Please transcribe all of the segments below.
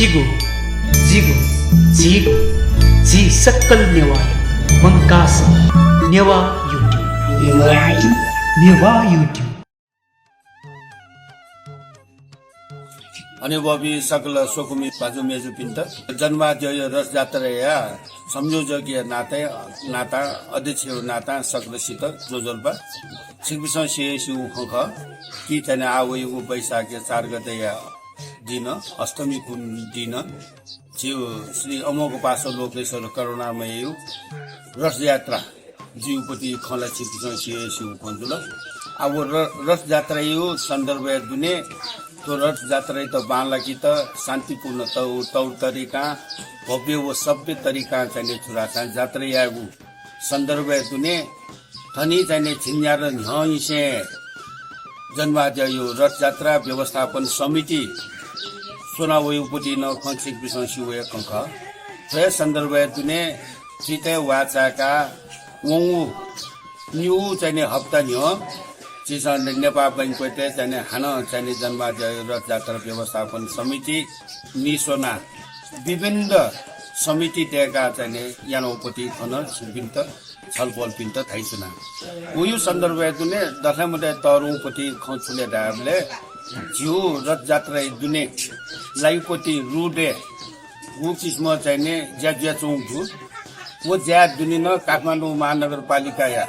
छिगो जिगो झिगो झी सक्कल नेवाय मंकास नेवा युट्युब अनुभवी सकल सोकुमी पाजु मेजु पिन्त जन्मा द्यो रथजात्राया संयोजकीय नाता अध्यक्ष नाता सकलसित जोजल्पा सिकबिसं सिएसु खख कि तने आवयु बैशाख 4 गते दिन अष्टमी कुन दिन जिउ श्री अमोघ पासो लोकेश्वर करुणामय रथयात्रा जीवपति खला सिकबिसं सिएसु खन्जुल अब रथयात्रा यो सन्दर्भ दुने तो रथ जात्रा तो बांला की तो शांतिपूर्ण तौर तरीका भव्य व सभ्य तरीका चाहिए छुरा जात्रा यागु संदर्भ दुने थनी चाहिए छिन्यार न्हिसे जनवाद्य यो रथ जात्रा व्यवस्थापन समिति चुनावयुपति न खंसिक विषय शिवय कंख थे संदर्भ दुने चिते वाचाका वंगु न्यू चाहिए हप्ता न्यो चिसा नेपाल बैंकवेटे चाहिए हाना चाहिए जनवाद्य रथ जात्रा व्यवस्थापन समिति निसोना विभिन्न समिति टेका चाहिए यानोपति खन सिबिन्त छलफल पिन्त थाइसुना उयो सन्दर्भ दुने दखमले तरुपति खछुले डाबले जिउ रथ जात्रा दुने लाइपति रुडे उ किस्म चाहिए ज्याचोङदु वो ज्या दुने न काठमाडौँ महानगरपालिका या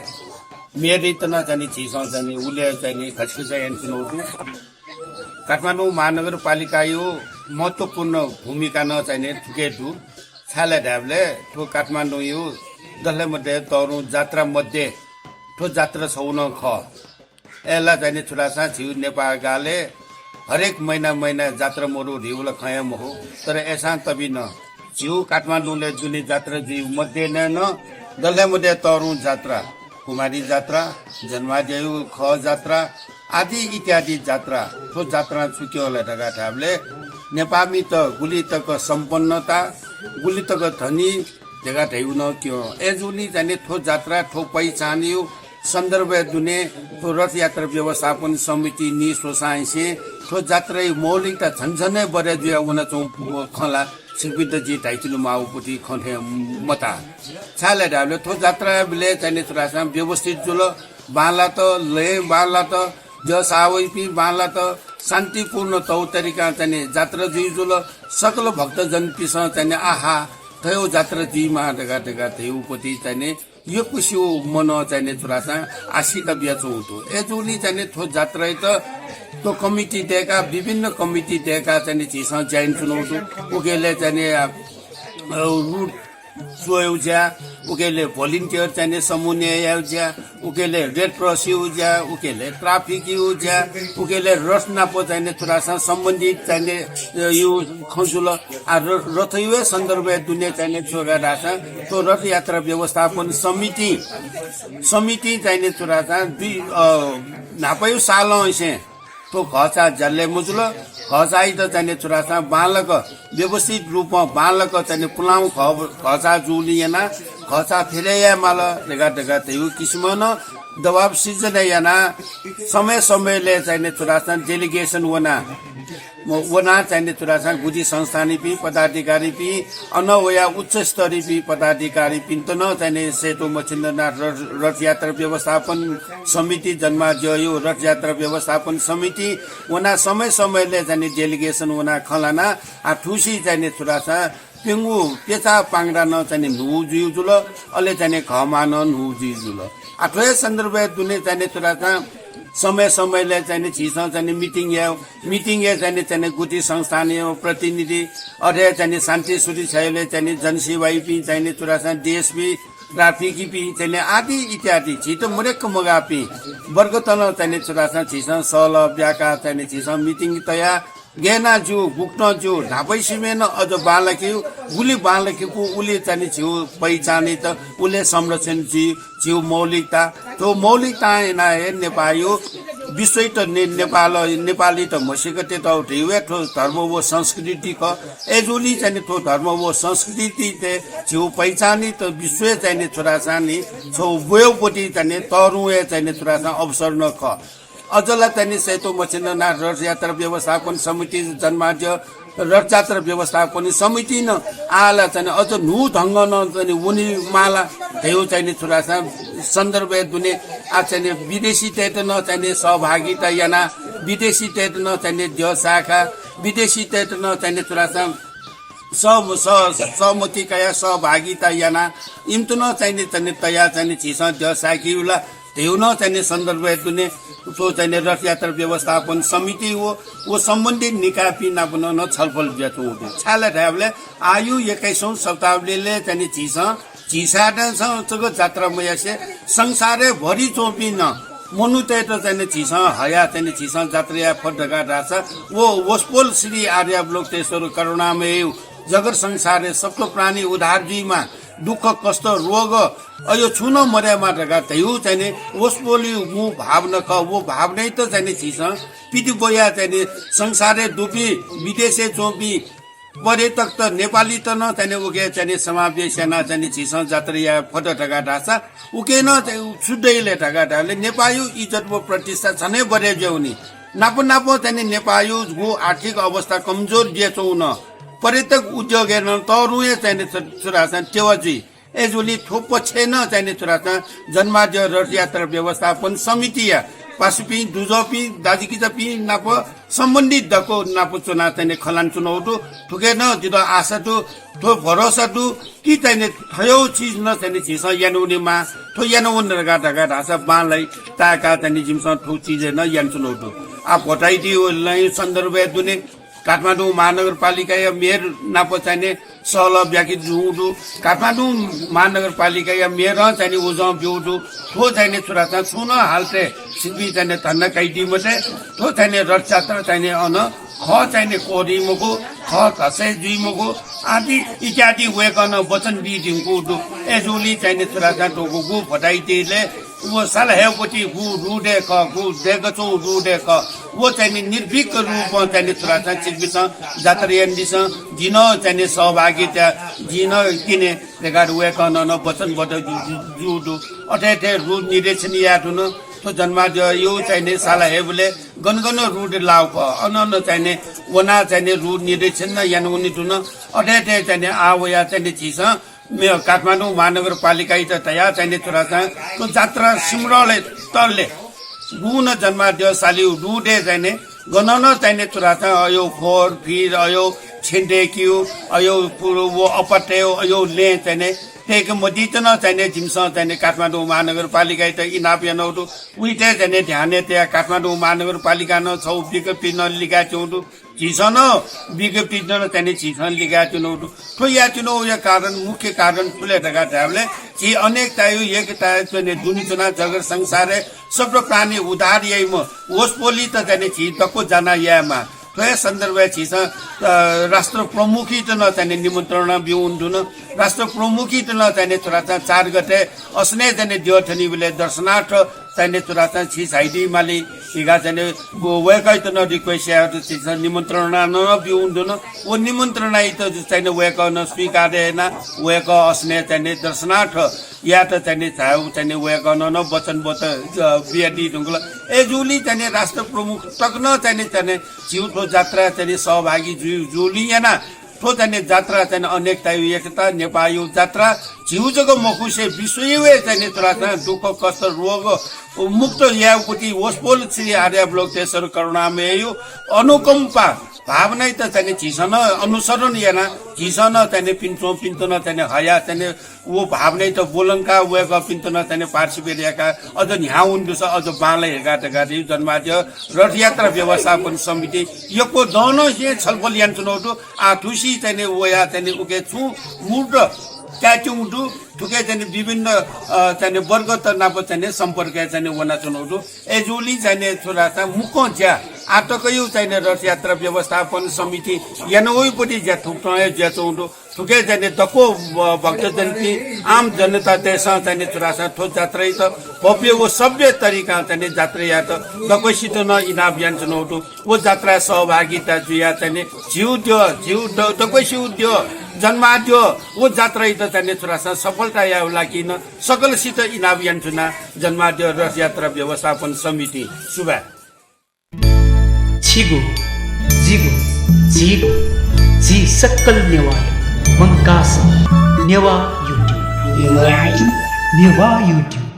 मेरी तना चाहिए चीजों चाहिए उले चाहिए खचखचा एनसिनोटू काठमाडौँ महानगरपालिका यो महत्वपूर्ण भूमिका न चाहिए थुकेटू छाले ढाबले ठो काठमाडौँ यो दले मध्ये तरुण जात्रा मध्ये ठो जात्रा छौन ख एला चाहिए छुरासा छिउ नेपाल गाले हरेक महिना जात्रा मोरु रिउल खयम हो तर ऐसा तबी न छिउ काठमाडौँले जुनी जात्रा जीव मध्ये न दले मध्ये तरुण जात्रा कुमारी जात्रा जन्माद्यु ख जात्रा आदि इत्यादि जात्रा ठो जात्रा चुक्यो लटका ठाबले नेपामी त गुली तक सम्पन्नता गुली तक धनी जगा ढैउ न क्यो एजुनी जाने ठो जात्रा ठो पहिचानियो सन्दर्भ दुने ठो रथ यात्रा व्यवस्थापन समिति नि सोसाइसे ठो जात्रा मौलिकता झन्झनै बरे दिया उन चौ खला सिबित जी टाइटुल माउपुटी खन्थे मता छाले ढाबले थो जात्रा बिले चाहिने थुरासा व्यवस्थित जुल बाला त ले बाला त जस आवै पि बाला त शान्तिपूर्ण तौ तरिका चाहिने जात्रा जुइ जुल सकल भक्तजन पिस चाहिने आहा थयो जात्रा जी मा ढगा थेउपति चाहिने यो कुसियो मन चाहिने थुरासा आशित बियाचो हुतो एजुली चाहिने थो जात्रा त तो कमिटी देका विभिन्न कमिटी देका चाहिए चीज़ जैन चुनौतु उकेले चाहिए रूट सोयुजा उकेले वॉलंटियर चाहिए समूह याउजा उकेले रेड क्रॉस युजा उकेले ट्रैफिक युजा उकेले रसना पो चाहिए थोड़ा सा संबंधित चाहिए यू खंजुल आ रथ युवे संदर्भ दुनिया चाहिए छोगा रासा तो रथ यात्रा व्यवस्थापन समिति चाहिए थोड़ा सा नापयु सालों से तो खचा जल्ले मुजुल खचाई त चाहिने छुरासा बालक व्यवस्थित रूपमा बालक चाहिने पुलाउ खचा जुलिएना खचा फेरेया माल ढगा थेउ किसिम न दबाब सिजन याना समयले चाहिने छुरासा डेलिगेसन वना चाहिने छुरासा गुजी संस्थानी पि पदाधिकारी पि अनवया उच्च स्तरीय पि पदाधिकारी पिन्त न चाहिने सेतो मच्छिन्द्रनाथ रथ यात्रा व्यवस्थापन समिति जन्माद्य यो रथ यात्रा व्यवस्थापन समिति वना समयले चाहिने डेलिगेसन वना खलाना आ ठुसी चाहिने छुरासा पिंगु पेचा पांगरा न चाहिने नु जुजुल अले चाहिने खमान नु जुजुल आठवे सन्दर्भ दुने चाहिने छुरासा समयले चाहिने चीज चाहिने मिटिङ चाहिने गुटी संस्थानीय प्रतिनिधि अरे चाहिने शान्ति सुरक्षाले चाहिने जनसेवाई पि चाहिने तुरासा डीएसपी ट्राफिक पि चाहिने आदि इत्यादि छिटो मुरेक मगापि वर्गतन चाहिने तुरासा चीज सल ब्याका चाहिने चीज मिटिङ तया गेना जु बुक्न जु ढापै सिमेन अझ बालक्यु गुली बालक्युको उले चाहिने छिउ पहिचाने त उले संरक्षण छिउ मौलिकता तो मौलिकता नाए नेपाली विश्व त नेपाली त मसिकते त ढिवे ठो धर्म वो संस्कृति क एजुली चाहिने ठो धर्म वो संस्कृति ते छिउ पहिचानी त विश्व चाहिने छोरासानी छौ वयोपति चाहिने तरुए चाहिने छोरासा अवसर न ख अझला चाहिने सेतो मच्छिन्द्रनाथ रथ यात्रा व्यवस्थापन समिति जन्माद्य रथयात्रा व्यवस्थापन समिति न आला चाहिँ अझ नु ढङ्ग न चाहिँ उनी माला त्यो चाहिँ छोरा सन्दर्भ दुने आ चाहिँ विदेशी तेत न चाहिँ सहभागिता याना विदेशी तेत न चाहिँ द्यो शाखा विदेशी तेत न चाहिँ छोरा सहमति कया सहभागिता याना इम्तु न चाहिँ तया चाहिँ छिसा द्यो शाखीला त्यो न चाहिँ सन्दर्भ दुने तो चाहिँ रथयात्रा व्यवस्थापन समिति हो वो सम्बन्धित निकाय नापन न छलफल व्यतो हुँदै छाले ढाबले आयु 21औं शताब्दीले चाहिँ चिसाको जात्रा मयासे संसारै भरि चोपिन मनु तेत चाहिँ चिसा हया चाहिँ चिसा जात्रा फटका रासा वो वस्पोल श्री आर्य ब्लोक तेसरो करुणामय जगत संसारे सबको प्राणी उधारजीमा दुःख कष्ट रोग अयो छुन मर्यामा ढका त्यही चाहिँ वस्पोली मु भाव न ख वो भाव नै त चाहिँ चिसा पिति बोया चाहिँ संसारे दुपी विदेशे चोपी पर्यटक त नेपाली त न चाहिँ उके चाहिँ समावेश सेना चाहिँ चिसा जात्रा फट ढका ढासा उके न छुड्दैले ढका ढाले नेपाली इज्जत वो प्रतिष्ठा छनै बढे ज्याउनी नापो नापो चाहिँ नेपाली गो आर्थिक अवस्था कमजोर जेचौ न पर्यटक उद्योग हेर्न तरुए चाहिँ छोरा टेवाजी एजुली थोप छेन चाहिँ छोरा जन्माद्य रथयात्रा व्यवस्थापन समिति पासुपी दुजपी दाजिकिजपी नाप सम्बन्धित दको नाप चुना चाहिँ खलान चुनाउ ठुके न दिद आशा थो भरोसा कि चाहिँ थयो चिज न चाहिँ छिस यानुनीमा थो यानुन ढका ढका ढासा बालाई ताका चाहिँ जिमसँग ठो चिज न यान चुनाउ आ भटाइदियो लै सन्दर्भ दुने काठमाडौँ महानगरपालिका या मेयर नापो चाहिने सल व्याखित जुडु काठमाडौँ महानगरपालिका या मेयर चाहिने उजा बिउडु थो चाहिने छोरा छुन हाल्थे सिपी चाहिने धन्न काइटी मसे थो चाहिने रथयात्रा चाहिने अन ख चाहिने कोरी मुको ख खसे जुइ मुको आदि इत्यादि वेकन वचन बिदिङको दु एजुली चाहिने छोरा टोको गु फटाइतेले वो साल हेपति गु रुडे ख गु देगचौ रुडे ख वो चाहिँ निर्भीक रूपमा चाहिँ छोरा चिकबिस जात्रियन्दिस जिन चाहिँ सहभागिता जिन किने रेगाड वेकन न वचनबाट जुडु अठेठे रु निरीक्षण याटुन तो जन्माद्य यो चाहिँ साला हेबले गनगन रुड लाउ अनन चाहिँ वना चाहिँ रु निरीक्षण न यानुनि टुन अठेठे चाहिँ आवया चाहिँ छिस काठमाडौँ महानगरपालिका त तया चाहिँ छोरा तो जात्रा सिमरले तलले गुण जन्माद्य साली रुडे चाहिँ गनन चाहिँ छोरा अयो फोर फिर अयो छिन्डेक्यु अयो पुरो वो अपट्यो अयो ले चाहिँ तेक मदितन चाहिँ जिमस चाहिँ काठमाडौँ महानगरपालिका त इनाप यानौटु उइटे चाहिँ ध्याने त्यहाँ काठमाडौँ महानगरपालिका न छौ विज्ञप्ति न लिगा चौटु चिसन विज्ञप्ति न चाहिँ चिसन लिगा चुनौटु तो या चुनौ या कारण मुख्य कारण ठुले ढका ढाबले ची अनेकता यो एकता चाहिँ दुनिचना जगत संसारे सब प्राणी उधार यही म वस्पोली त चाहिँ छि तको जना यामा तो सन्दर्भ छिस राष्ट्र प्रमुखी त न चाहिँ निमन्त्रण बिउन्डुन राष्ट्र प्रमुखी त न चाहिँ छोरा 4 गते अस्ने चाहिँ द्योठनी बेले दर्शनार्थ चाहिँ छोरा छिस हाइडी माली हिगा चाहिँ वेकै त न रिक्वेस्ट छिस निमन्त्रण न बिउन्डुन वो निमन्त्रण त चाहिँ वेक न स्वीकारेन वेक अस्ने चाहिँ दर्शनार्थ या त चाहिँ छाउ चाहिँ वेक न वचनबत बियाडी ढुङ्गला एजुली चाहिँ राष्ट्र प्रमुख तक्न चाहिँ जिउको जात्रा चाहिँ सहभागी जुली याना थो चाहिँ जात्रा चाहिँ अनेकता एकता नेपाली जात्रा झिउजको मखुसे विश्वै चाहिँ तोरा दुःख कष्ट रोग मुक्त यापति वस्पोल श्री आर्य ब्लक तेसरो करुणामय अनुकम्पा भावना त चाहिँ झिसन अनुसरण याना झिसन चाहिँ पिन्चो पिन्तन चाहिँ हया चाहिँ वो भावना त बोलंका वेक पिन्तन चाहिँ पार्टिसिपेटका अझ न्याउ उन्दुस अझ बाले हेगाटगा जन्माद्य रथयात्रा व्यवस्थापन समिति यको दन हे छलफल यान चुनौटु आठुसी चाहिँ वया चाहिँ उके छु मूर्त क्याचुङडु ठुके चाहिँ विभिन्न चाहिँ वर्ग त नाप चाहिँ सम्पर्क चाहिँ वना चुनौटु एजुली चाहिँ छोरा मुख ज्या आटकयु चाहिँ रथयात्रा व्यवस्थापन समिति यानोइपट्टि ज्या थुक्टय ज्या चौटु ठुके चाहिँ दको भक्तजन की आम जनता त्यसमा चाहिँ छोरा ठो जात्रै त भव्य वो सभ्य तरिका चाहिँ जात्रा या त दकोसित न इनाम यान चुनौटु वो जात्रा सहभागिता जुया चाहिँ जिउ दकोसि उद्यो जन्माद्यो वो जात्रा त चाहिँ छोरा सफलता या लागि न सकलसित इनाम यान चुना जन्माद्यो रथयात्रा व्यवस्थापन समिति सुबा छिगो जिगो झिगो जी सक्कल नेवाय मंकास नेवा यूट्यूब नेवा यूट्यूब